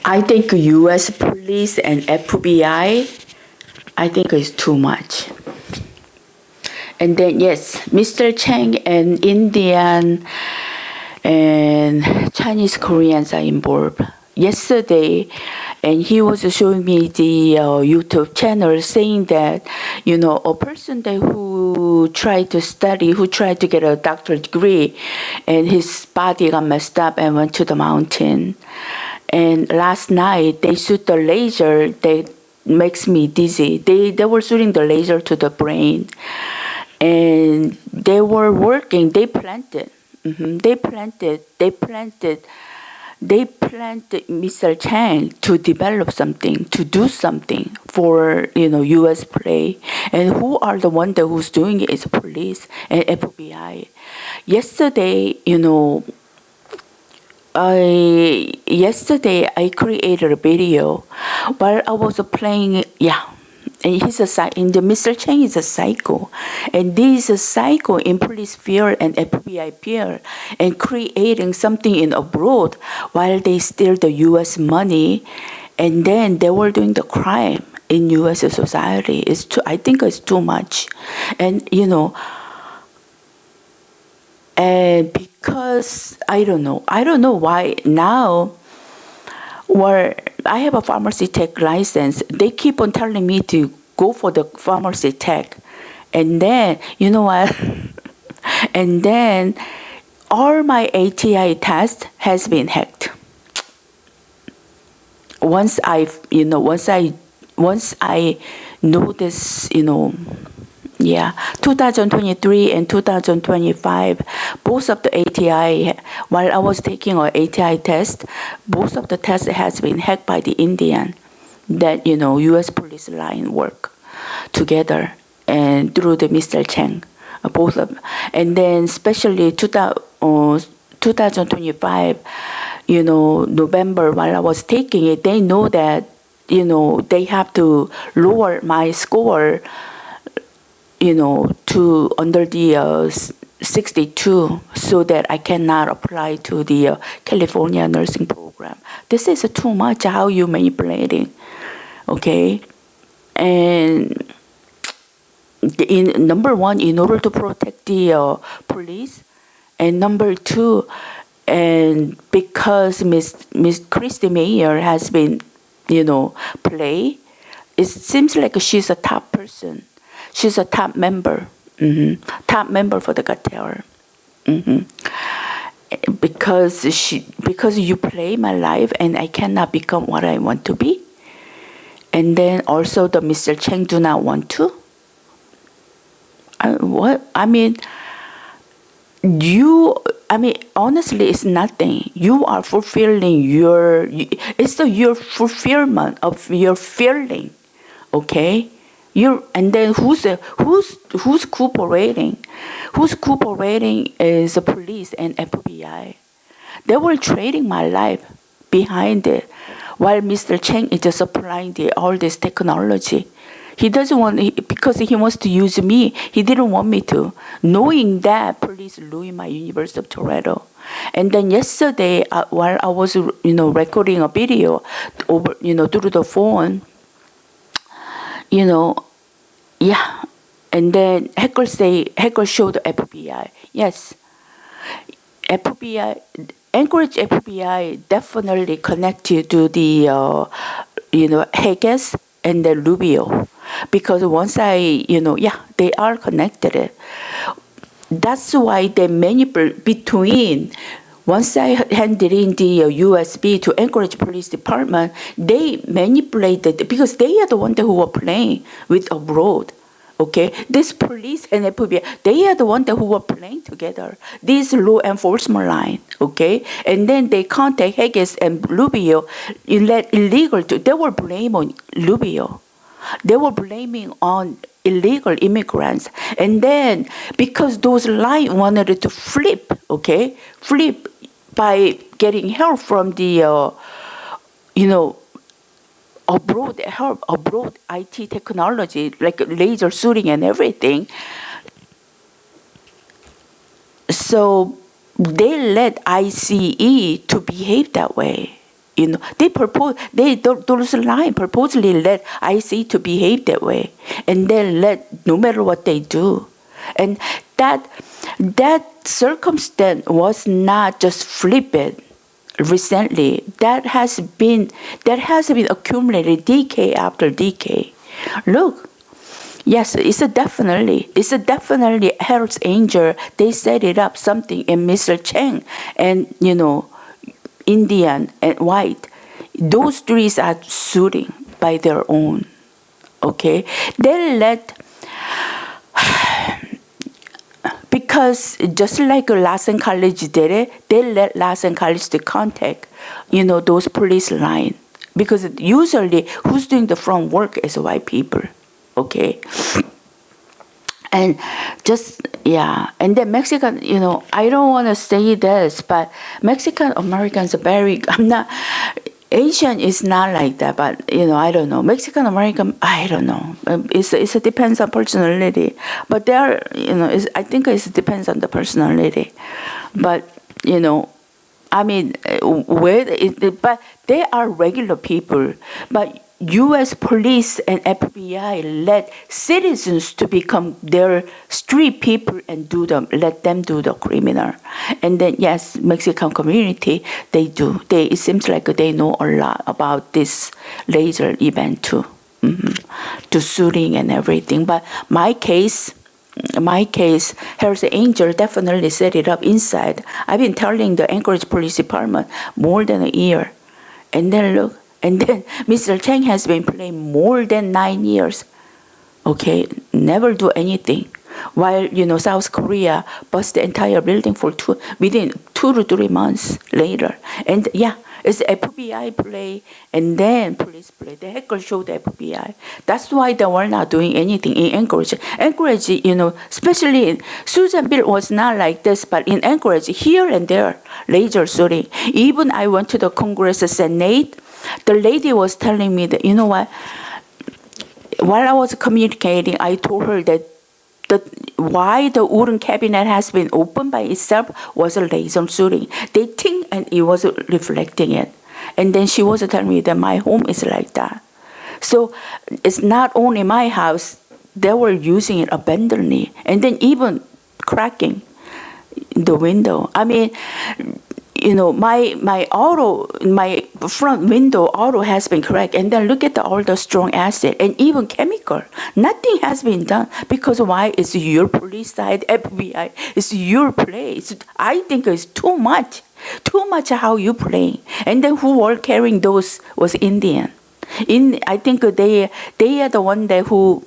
I think U.S. police and FBI, I think is too much. And then yes, Mr. Chang and Indian and Chinese Koreans are involved. Yesterday, and he was showing me the YouTube channel saying that, a person that who tried to study, who tried to get a doctorate degree, and his body got messed up and went to the mountain. And last night they shoot the laser that makes me dizzy. They were shooting the laser to the brain, and they were working. They planted. They planted Mr. Chang to develop something, to do something for U.S. play, and who are the one that who's doing it is police and FBI. Yesterday, I created a video while I was playing. Yeah, and the Mr. Chang is a psycho, and this is a psycho in police fear and FBI fear, and creating something in abroad while they steal the U.S. money, and then they were doing the crime in U.S. society. I think it's too much, and and because I don't know why now. Where I have a pharmacy tech license, they keep on telling me to go for the pharmacy tech, and then you know what? And then all my ATI test has been hacked. Once I notice, yeah, 2023 and 2025, both of the ATI, while I was taking an ATI test, both of the tests has been hacked by the Indian, that, U.S. police line work together and through the Mr. Chang, both of them. And then especially 2025, November, while I was taking it, they know that, they have to lower my score to under the 62, so that I cannot apply to the California nursing program. This is too much how you manipulating, okay? And number one, in order to protect the police, and number two, and because Miss Christy Mayer has been, play, it seems like she's a top person. She's a top member, top member for the cartel. Because you play my life, and I cannot become what I want to be. And then also the Mr. Chang do not want to. Honestly, it's nothing. You are fulfilling your fulfillment of your feeling, okay? And then who's cooperating? Who's cooperating is the police and FBI. They were trading my life behind it, while Mr. Chang is just applying all this technology. He doesn't want, because he wants to use me. He didn't want me to, knowing that police ruined my University of Toronto. And then yesterday, while I was recording a video over through the phone. Yeah, and then hackers showed the FBI. Yes, FBI, Anchorage FBI definitely connected to the, Haggis and the Rubio, because once they are connected. That's why they manipulate between. Once I handed in the USB to Anchorage Police Department, they manipulated, because they are the ones who were playing with abroad. Okay, this police and FBI, they are the ones who were playing together. This law enforcement line. Okay, and then they contact Haggis and Rubio, illegal. They were blaming on Rubio. They were blaming on illegal immigrants. And then because those lines wanted to flip by getting help from the, abroad IT technology, like laser shooting and everything. So they let ICE to behave that way. Those line purposely let IC to behave that way, and then let no matter what they do, and that circumstance was not just flippant recently. That has been accumulated decade after decade. Look, yes, it's a definitely Hells Angel. They set it up something in Mr. Chang and Indian and white. Those three are shooting by their own. Okay, they let because just like Lassen College did it, they let Lassen College to contact, those police line because usually who's doing the front work is white people. Okay, and just yeah, and then Mexican, I don't want to say this, but Mexican Americans are very. I'm not. Asian is not like that, but I don't know. Mexican American, I don't know. It depends on personality, but they are, I think it depends on the personality, but I mean, but they are regular people, but U.S. police and FBI let citizens to become their street people and let them do the criminal. And then yes, Mexican community, they do. It seems like they know a lot about this laser event too, the shooting and everything. But my case, Hells Angel definitely set it up inside. I've been telling the Anchorage Police Department more than a year, and then look. And then Mr. Chang has been playing more than 9 years. Okay, never do anything. While South Korea bust the entire building within 2 to 3 months later. And yeah, it's FBI play and then police play. The hacker showed the FBI. That's why they were not doing anything in Anchorage. Anchorage, especially Susan Bill was not like this, but in Anchorage, here and there, laser shooting. Even I went to the Congress Senate. The lady was telling me that, what? While I was communicating, I told her that why the wooden cabinet has been opened by itself was a laser shooting. They think and it was reflecting it. And then she was telling me that my home is like that. So it's not only my house, they were using it abundantly. And then even cracking the window. I mean, my front window auto has been cracked, and then look at all the strong acid and even chemical. Nothing has been done because why? It's your police side, FBI. It's your place. I think it's too much how you playing. And then who were carrying those was Indian. I think they are the one who,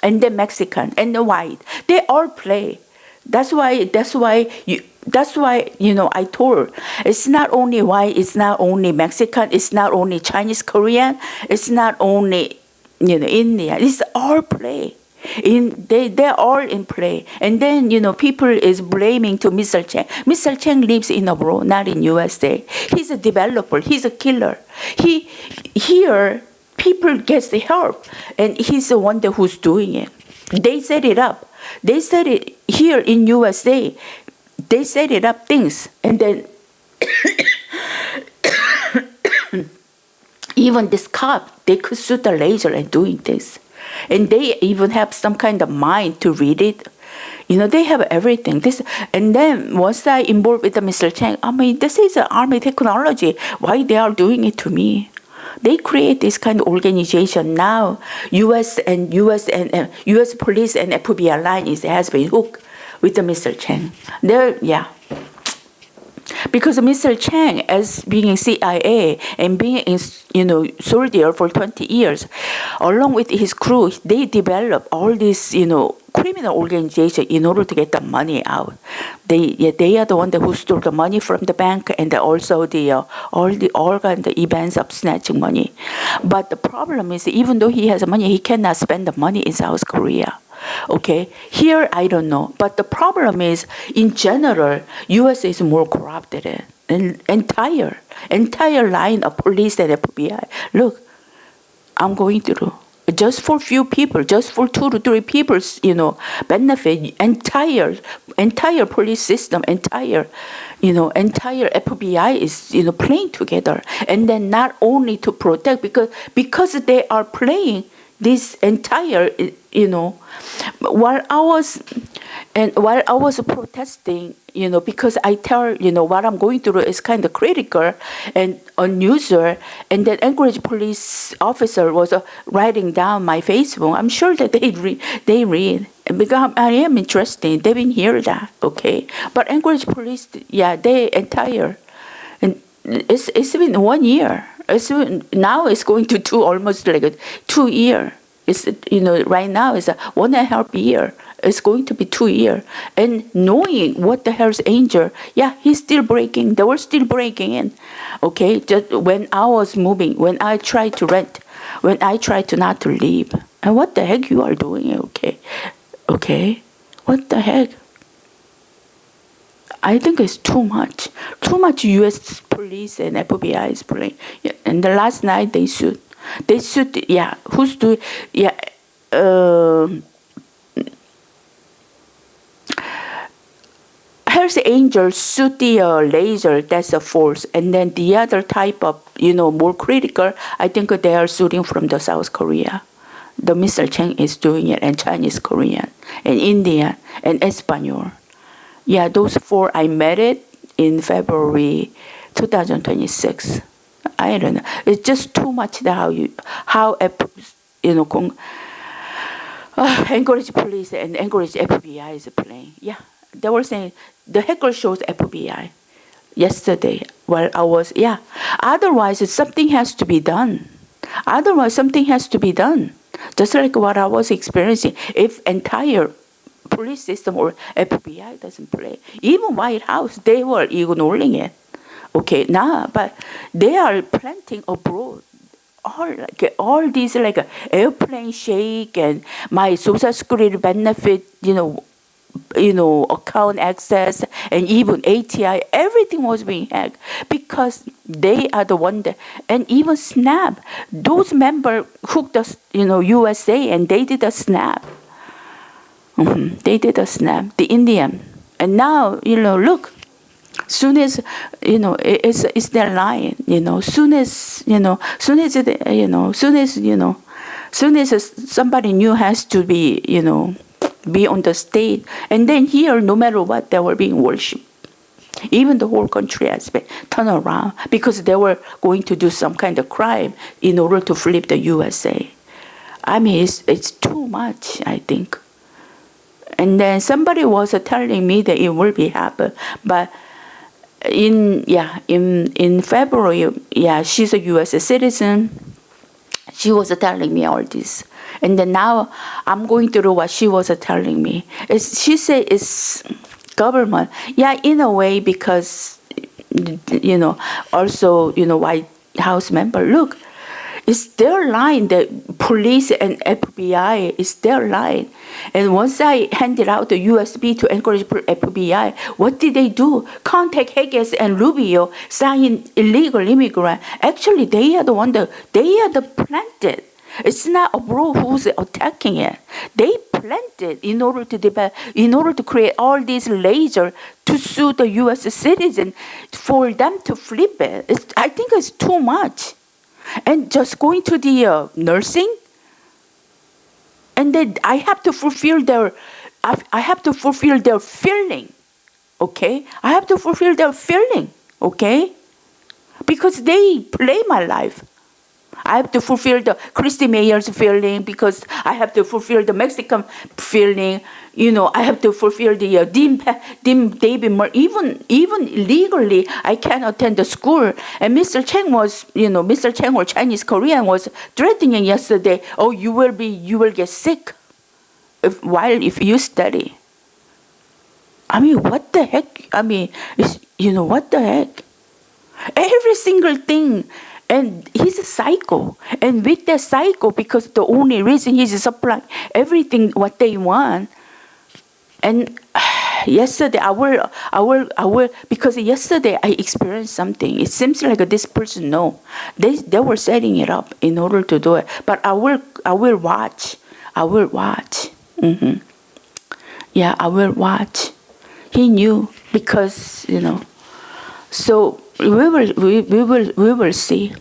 and the Mexican and the white. They all play. That's why I told her it's not only white, it's not only Mexican, it's not only Chinese, Korean, it's not only India. It's all play. They're all in play. And then people is blaming to Mr. Chang. Mr. Chang lives in abroad, not in USA. He's a developer. He's a killer. Here people gets the help, and he's the one who's doing it. They set it up. They set it here in USA. They set it up things, and then even this cop, they could shoot the laser and doing this, and they even have some kind of mind to read it. They have everything. And then once I involved with the Mr. Chang, I mean, this is an army technology. Why they are doing it to me? They create this kind of organization now. U.S. police and FBI line has been hooked with the Mr. Chang. Because Mr. Chang, as being CIA and being soldier for 20 years, along with his crew, they develop all this criminal organization in order to get the money out. They are the one who stole the money from the bank, and also all the organ, the events of snatching money. But the problem is, even though he has money, he cannot spend the money in South Korea. Okay, here I don't know, but the problem is, in general, U.S. is more corrupted. And entire line of police and FBI. Look, I'm going through. just for few people, just for 2 to 3 people's, benefit, entire police system, entire FBI is, playing together. And then not only to protect, because they are playing this entire, while I was protesting, because I tell, what I'm going through is kind of critical and unusual, and then Anchorage police officer was writing down my Facebook. I'm sure that they read, because I am interested. They didn't hear that, okay? But Anchorage police, they entire, and it's been 1 year. Now it's going to almost like 2 year. It's, right now it's a 1.5 year. It's going to be 2 years. And knowing what the Hell's Angel, he's still breaking. They were still breaking in. Okay, just when I was moving, when I tried to rent, when I tried to not to leave. And what the heck you are doing? Okay, what the heck? I think it's too much. Too much U.S. police and FBI is playing. Yeah, and the last night they sued. Who's doing? Hell's Angels shoot the laser, that's a force. And then the other type of, more critical, I think they are shooting from the South Korea. The Mr.Chang is doing it, and Chinese, Korean, and Indian, and Espanol. Yeah, those 4, I met it in February 2026. I don't know. It's just too much Anchorage police and Anchorage FBI is playing. Yeah, they were saying the hacker shows FBI yesterday while I was, Otherwise, something has to be done. Just like what I was experiencing. If entire police system or FBI doesn't play, even White House, they were ignoring it. Okay, but they are planting abroad. All these like airplane shake and my social security benefit, account access, and even ATI, everything was being hacked because they are the one that, and even SNAP, those members hooked us, USA, and they did a SNAP. They did a SNAP, the Indian, and now look. Soon as it's their line. Soon as somebody new has to be on the stage, and then here, no matter what, they were being worshipped. Even the whole country has been turned around because they were going to do some kind of crime in order to flip the USA. I mean, it's too much, I think. And then somebody was telling me that it will be happen, but in February, she's a U.S. citizen. She was telling me all this, and then now I'm going through what she was telling me. She said it's government, in a way, because also White House member. Look, it's their line. The police and FBI is their line. And once I handed out the USB to encourage FBI, what did they do? Contact Haggis and Rubio, sign illegal immigrant. Actually, they are the planted. It's not abroad who's attacking it. They planted in order to create all these lasers to sue the U.S. citizen for them to flip it. I think it's too much. And just going to the nursing, and then I have to fulfill their feeling, okay? I have to fulfill their feeling, okay? Because they play my life. I have to fulfill the Christy Mayer's feeling because I have to fulfill the Mexican feeling. I have to fulfill the Dean David Murray. Even legally, I can't attend the school. And Mr. Chang or Chinese Korean was threatening yesterday. Oh, you will get sick if you study. I mean, what the heck? I mean, what the heck? Every single thing. And he's a psycho. And with that psycho, because the only reason he's supplying everything what they want. And yesterday because yesterday I experienced something. It seems like this person no, they were setting it up in order to do it. But I will watch. I will watch. Yeah, I will watch. He knew because So we will see.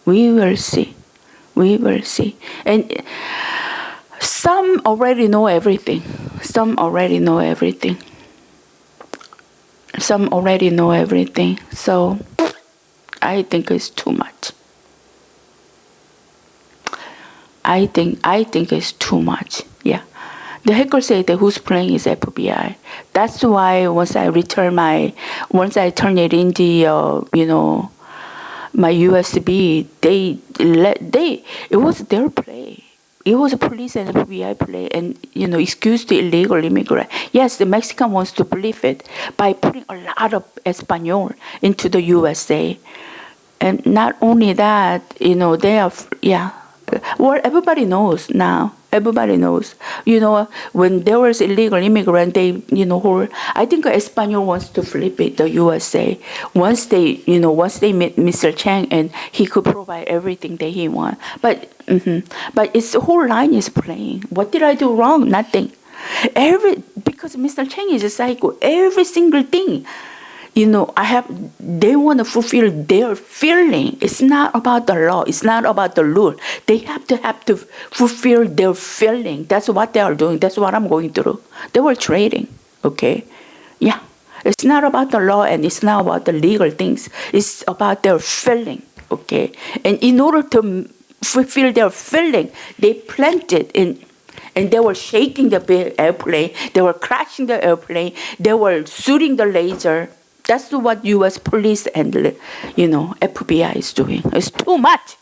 We will see. We will see. And some already know everything. Some already know everything. Some already know everything. So I think it's too much. I think it's too much. Yeah. The hacker said that who's playing is FBI. That's why once I turn it in the my USB, it was their play. It was a police and FBI play, and excuse the illegal immigrant. Yes, the Mexican wants to believe it by putting a lot of Espanol into the USA, and not only that, they are Well, everybody knows now. Everybody knows. When there was illegal immigrant, I think Espanol wants to flip it, the USA. Once they met Mr. Chang and he could provide everything that he want. But it's the whole line is playing. What did I do wrong? Nothing. Because Mr. Chang is a psycho. Every single thing. They want to fulfill their feeling. It's not about the law. It's not about the rule. They have to fulfill their feeling. That's what they are doing. That's what I'm going through. They were trading. Okay. Yeah. It's not about the law and it's not about the legal things. It's about their feeling. Okay. And in order to fulfill their feeling, they planted in. And they were shaking the airplane. They were crashing the airplane. They were shooting the laser. That's what U.S. police and FBI is doing. It's too much.